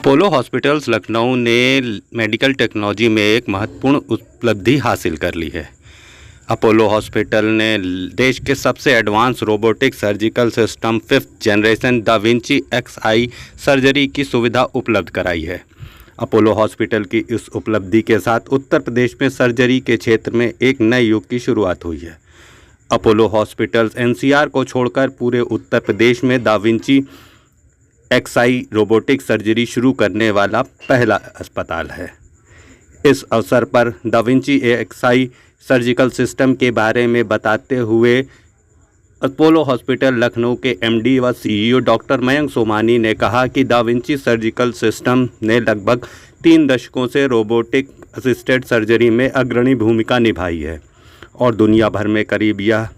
Apollo hospitals Lucknow ने medical technology में एक महत्वपूर्ण उपलब्धि हासिल कर ली है। अपोलो हॉस्पिटल ने देश के सबसे advance robotic surgical system 5th generation da Vinci XI surgery की सुविधा उपलब्ध कराई है। अपोलो हॉस्पिटल की इस उपलब्धि के साथ उत्तर प्रदेश में सर्जरी के क्षेत्र में एक नए युग की शुरुआत हुई है। अपोलो हॉस्पिटल्स NCR को छोड़कर पूरे उत्तर प्रदेश में da Vinci XI robotic surgery शुरू करने वाला पहला अस्पताल है। इस अवसर पर da Vinci XI surgical system के बारे में बताते हुए अपोलो हॉस्पिटल लखनऊ के MD व CEO डॉक्टर मयंक सोमानी ने कहा कि दा विंची सर्जिकल सिस्टम ने लगभग 3 दशकों से रोबोटिक असिस्टेड सर्जरी में अग्रणी भूमिका निभाई है और दुनिया भर में करीब यह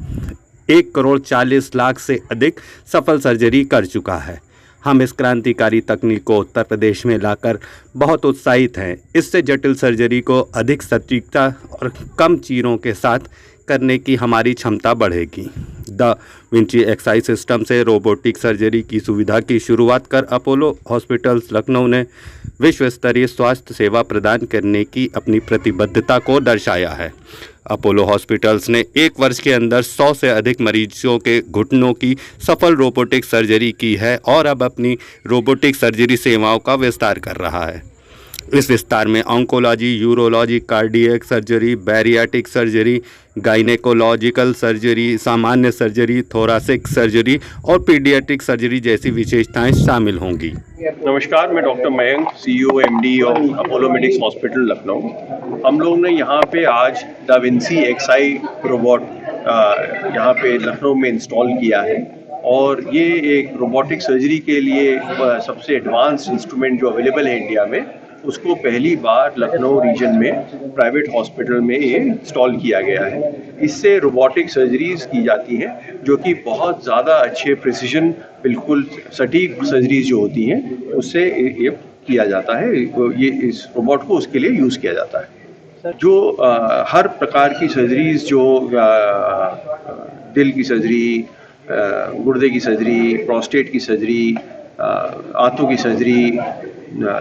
1,40,00,000 से अधिक सफल सर्जरी कर चुका है। हम इस क्रांतिकारी तकनीक को उत्तर प्रदेश में लाकर बहुत उत्साहित हैं। इससे जटिल सर्जरी को अधिक सटीकता और कम चीरों के साथ करने की हमारी क्षमता बढ़ेगी। दा विंची XI सिस्टम से रोबोटिक सर्जरी की सुविधा की शुरुआत कर अपोलो हॉस्पिटल्स लखनऊ ने विश्व स्तरीय स्वास्थ्य सेवा प्रदान करने की अपनी प्रतिबद्धता को दर्शाया है। अपोलो हॉस्पिटल्स ने 1 वर्ष के अंदर 100 से अधिक मरीजों के घुटनों की सफल रोबोटिक सर्जरी की है और अब अपनी रोबोटिक सर्जरी सेवाओं का विस्तार कर रहा है। इस विस्तार में oncology, urology, cardiac surgery, bariatric surgery, gynaecological surgery, सामान्य सर्जरी, थोरासिक सर्जरी और पीडियाट्रिक सर्जरी जैसी विशेषताएं शामिल होंगी। नमस्कार, मैं doctor Mayank, CEO MD of Apollo Medics hospital Lucknow. हम लोग ने यहाँ पे आज दा विंची XI रोबोट यहाँ पे लखनऊ में इंस्टॉल किया है और ये एक रोबोटिक सर्जरी के लिए सबसे एडवांस इंस्ट्रूमेंट जो अवेलेबल है इंडिया में, उसको पहली बार लखनऊ रीजन में प्राइवेट हॉस्पिटल में ये इंस्टॉल किया गया है। इससे रोबोटिक सर्जरीज की जाती हैं जो कि बहुत ज़्यादा अच्छे प्रिसिजन, बिल्कुल सटीक सर्जरीज जो होती हैं उससे ये किया जाता है। ये इस रोबोट को उसके लिए यूज़ किया जाता है। जो हर प्रकार की सर्जरीज, जो दिल की सर्जरी, गुर्दे की सर्जरी, प्रोस्टेट की सर्जरी, आंतों की सर्जरी,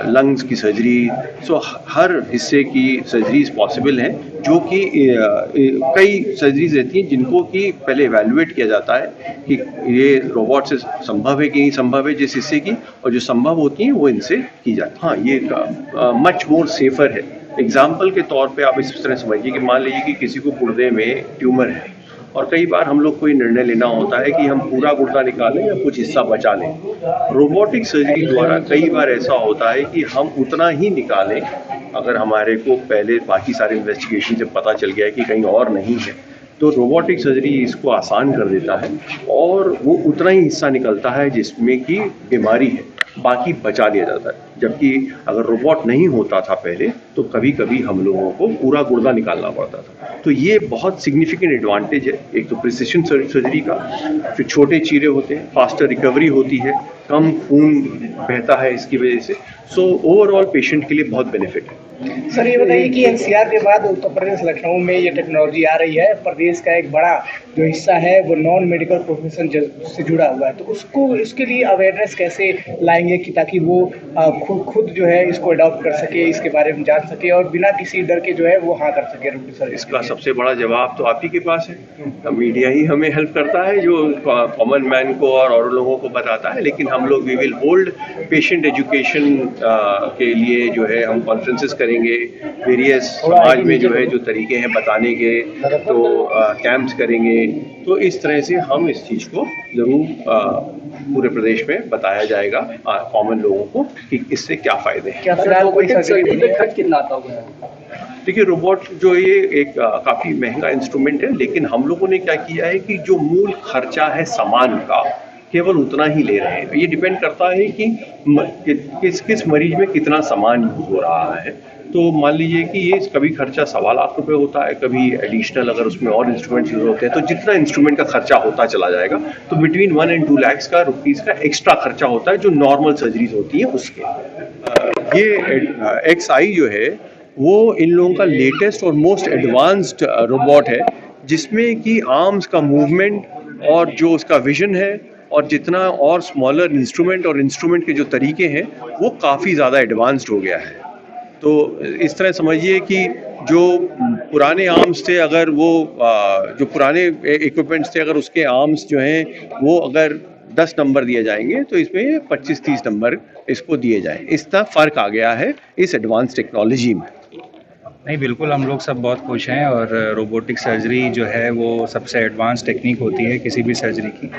लंग्स की सर्जरी, सो हर हिस्से की सर्जरीज पॉसिबल हैं, जो कि कई सर्जरीज रहती हैं जिनको कि पहले इवैल्यूएट किया जाता है कि ये रोबोट से संभव है कि नहीं संभव है जिस हिस्से की, और जो संभव होती हैं वो इनसे की जाती है। हाँ, ये मच मोर सेफर है। एग्जाम्पल के तौर पे आप इस तरह समझिए कि मान लीजिए कि किसी को गुर्दे में ट्यूमर है और कई बार हम लोग को ये निर्णय लेना होता है कि हम पूरा गुर्दा निकालें या कुछ हिस्सा बचा लें। रोबोटिक सर्जरी द्वारा कई बार ऐसा होता है कि हम उतना ही निकालें अगर हमारे को पहले बाकी सारे इन्वेस्टिगेशन से पता चल गया है कि कहीं और नहीं है, तो रोबोटिक सर्जरी इसको आसान कर देता है और वो उतना ही हिस्सा निकलता है जिसमें कि बीमारी है, बाकी बचा लिया जाता है। जबकि अगर रोबोट नहीं होता था पहले, तो कभी कभी हम लोगों को पूरा गुर्दा निकालना पड़ता था। तो ये बहुत सिग्निफिकेंट एडवांटेज है। एक तो प्रिसिशन सर्जरी का, फिर छोटे चीरे होते हैं, फास्टर रिकवरी होती है, कम खून बहता है इसकी वजह से। सो ओवरऑल पेशेंट के लिए बहुत बेनिफिट है। सर, ये बताइए कि NCR के बाद उत्तर प्रदेश लखनऊ में ये टेक्नोलॉजी आ रही है। प्रदेश का एक बड़ा जो हिस्सा है वो नॉन मेडिकल प्रोफेशन से जुड़ा हुआ है, तो उसको इसके लिए अवेयरनेस कैसे लाएंगे कि ताकि वो खुद जो है इसको अडॉप्ट कर सके, इसके बारे में जान सके और बिना किसी डर के जो है वो हाँ कर सके। सर, इसका सबसे बड़ा जवाब तो आप ही के पास है। मीडिया ही हमें हेल्प करता है, जो कॉमन मैन को और लोगों को बताता है, लेकिन हम लोग we will hold patient education के लिए जो है हम कॉन्फ्रेंसेस करेंगे, वेरियस समाज में जो है जो तरीके हैं बताने के, तो कैंप्स करेंगे। तो इस तरह से हम इस चीज़ को ज़रूर पूरे प्रदेश में बताया जाएगा कॉमन लोगों को कि इससे क्या फ़ायदे हैं। क्या फिलहाल कोई सर्जरी खर्च कितना आता होगा? देखिए, रोबोट जो ये एक काफ़ी महंगा इंस्ट्रूमेंट है, लेकिन हम लोगों ने क्या किया है कि जो मूल खर्चा है सामान का, केवल उतना ही ले रहे हैं। ये डिपेंड करता है कि किस मरीज में कितना सामान यूज हो रहा है। तो मान लीजिए कि ये कभी खर्चा 1.25 लाख रुपए होता है, कभी एडिशनल अगर उसमें और इंस्ट्रूमेंट्स यूज होते हैं तो जितना इंस्ट्रूमेंट का खर्चा होता चला जाएगा, तो बिटवीन 1 and 2 लाख का रुपीज़ का एक्स्ट्रा खर्चा होता है जो नॉर्मल सर्जरीज होती हैं उसके। ये XI जो है वो इन लोगों का लेटेस्ट और मोस्ट एडवांस्ड रोबोट है, जिसमें कि आर्म्स का मूवमेंट और जो उसका विजन है और जितना और स्मॉलर इंस्ट्रूमेंट और इंस्ट्रूमेंट के जो तरीके हैं वो काफ़ी ज़्यादा एडवांस्ड हो गया है। तो इस तरह समझिए कि जो पुराने आर्म्स थे, अगर वो जो पुराने इक्विपमेंट्स थे, अगर उसके आर्म्स जो हैं वो अगर 10 नंबर दिए जाएंगे तो इसमें 25-30 नंबर इसको दिए जाएं। इस तरह फ़र्क आ गया है इस एडवांस टेक्नोलॉजी में। नहीं, बिल्कुल हम लोग सब बहुत खुश हैं और रोबोटिक सर्जरी जो है वो सबसे एडवांस टेक्निक होती है किसी भी सर्जरी की।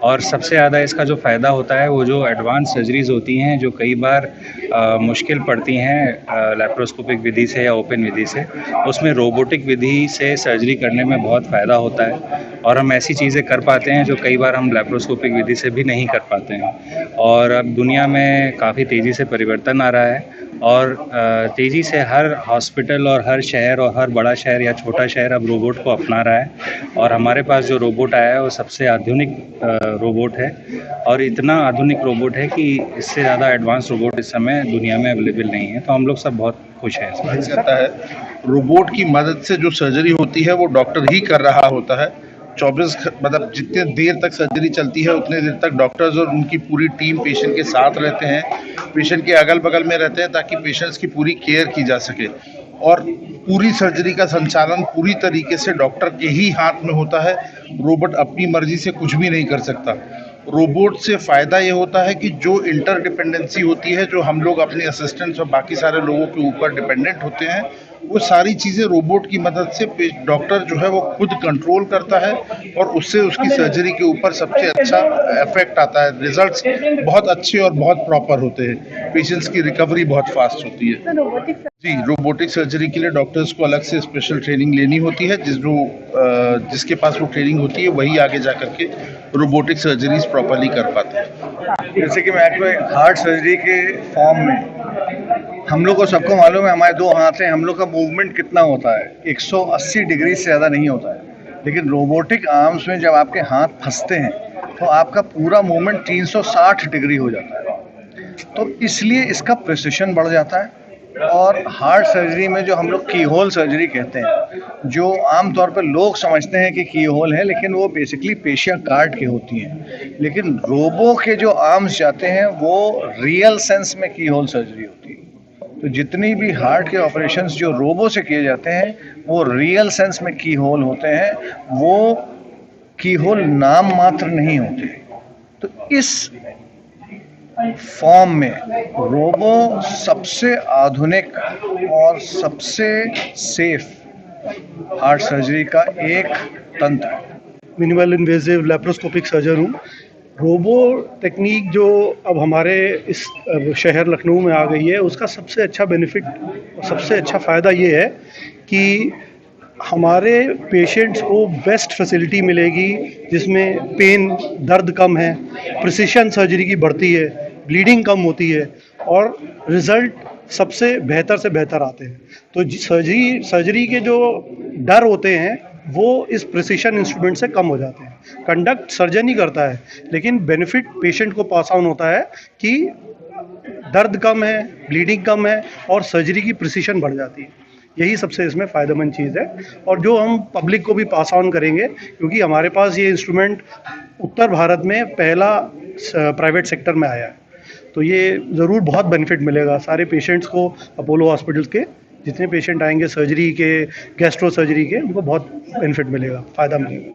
और सबसे ज़्यादा इसका जो फ़ायदा होता है वो जो एडवांस सर्जरीज़ होती हैं जो कई बार मुश्किल पड़ती हैं लैप्रोस्कोपिक विधि से या ओपन विधि से, उसमें रोबोटिक विधि से सर्जरी करने में बहुत फ़ायदा होता है और हम ऐसी चीज़ें कर पाते हैं जो कई बार हम लैप्रोस्कोपिक विधि से भी नहीं कर पाते हैं। और अब दुनिया में काफ़ी तेज़ी से परिवर्तन आ रहा है और तेज़ी से हर हॉस्पिटल और हर शहर और हर बड़ा शहर या छोटा शहर अब रोबोट को अपना रहा है। और हमारे पास जो रोबोट आया है वो सबसे आधुनिक रोबोट है और इतना आधुनिक रोबोट है कि इससे ज़्यादा एडवांस रोबोट इस समय दुनिया में अवेलेबल नहीं है। तो हम लोग सब बहुत खुश हैं इस बात से। करता है रोबोट की मदद से जो सर्जरी होती है वो डॉक्टर ही कर रहा होता है। 24 मतलब जितने देर तक सर्जरी चलती है उतने देर तक डॉक्टर्स और उनकी पूरी टीम पेशेंट के साथ रहते हैं, पेशेंट के अगल बगल में रहते हैं ताकि पेशेंट्स की पूरी केयर की जा सके। और पूरी सर्जरी का संचालन पूरी तरीके से डॉक्टर के ही हाथ में होता है। रोबोट अपनी मर्जी से कुछ भी नहीं कर सकता। रोबोट से फ़ायदा ये होता है कि जो इंटरडिपेंडेंसी होती है, जो हम लोग अपने असिस्टेंट्स और बाकी सारे लोगों के ऊपर डिपेंडेंट होते हैं, वो सारी चीज़ें रोबोट की मदद से डॉक्टर जो है वो खुद कंट्रोल करता है और उससे उसकी सर्जरी के ऊपर सबसे अच्छा इफेक्ट आता है। रिजल्ट्स बहुत अच्छे और बहुत प्रॉपर होते हैं। पेशेंट्स की रिकवरी बहुत फास्ट होती है। जी, रोबोटिक सर्जरी के लिए डॉक्टर्स को अलग से स्पेशल ट्रेनिंग लेनी होती है। जिसके पास वो ट्रेनिंग होती है वही आगे जा कर के रोबोटिक सर्जरीज प्रॉपरली कर पाते हैं। जैसे कि मैं हार्ट सर्जरी के फॉर्म में हम लोग को सबको मालूम है हमारे दो हाथ हैं, हम लोग का मूवमेंट कितना होता है, 180 डिग्री से ज़्यादा नहीं होता है। लेकिन रोबोटिक आर्म्स में जब आपके हाथ फंसते हैं तो आपका पूरा मूवमेंट 360 डिग्री हो जाता है। तो इसलिए इसका प्रिसिशन बढ़ जाता है। और हार्ट सर्जरी में जो हम लोग की होल सर्जरी कहते हैं, जो आमतौर पर लोग समझते हैं कि की होल है, लेकिन वो बेसिकली पेशियाँ काट के होती हैं। लेकिन रोबो के जो आर्म्स जाते हैं वो रियल सेंस में की होल सर्जरी होती है। तो जितनी भी हार्ट के ऑपरेशंस जो रोबो से किए जाते हैं वो रियल सेंस में की होल होते हैं, वो की होल नाम मात्र नहीं होते। तो इस फॉर्म में रोबो सबसे आधुनिक और सबसे सेफ हार्ट सर्जरी का एक तंत्र है। मिनिमल इन्वेजिव लैप्रोस्कोपिक सर्जन हूँ। रोबो टेक्निक जो अब हमारे इस शहर लखनऊ में आ गई है, उसका सबसे अच्छा बेनिफिट, सबसे अच्छा फ़ायदा ये है कि हमारे पेशेंट्स को बेस्ट फैसिलिटी मिलेगी, जिसमें पेन, दर्द कम है, प्रिसिशन सर्जरी की बढ़ती है, ब्लीडिंग कम होती है और रिज़ल्ट सबसे बेहतर से बेहतर आते हैं। तो सर्जरी के जो डर होते हैं वो इस प्रिसिशन इंस्ट्रूमेंट से कम हो जाते हैं। कंडक्ट सर्जन ही करता है, लेकिन बेनिफिट पेशेंट को पास ऑन होता है कि दर्द कम है, ब्लीडिंग कम है और सर्जरी की प्रिसिशन बढ़ जाती है। यही सबसे इसमें फ़ायदेमंद चीज़ है और जो हम पब्लिक को भी पास ऑन करेंगे, क्योंकि हमारे पास ये इंस्ट्रूमेंट उत्तर भारत में पहला प्राइवेट सेक्टर में आया है। तो ये ज़रूर बहुत बेनिफिट मिलेगा सारे पेशेंट्स को। अपोलो हॉस्पिटल्स के जितने पेशेंट आएंगे सर्जरी के, गैस्ट्रो सर्जरी के, उनको बहुत बेनिफिट मिलेगा, फ़ायदा मिलेगा।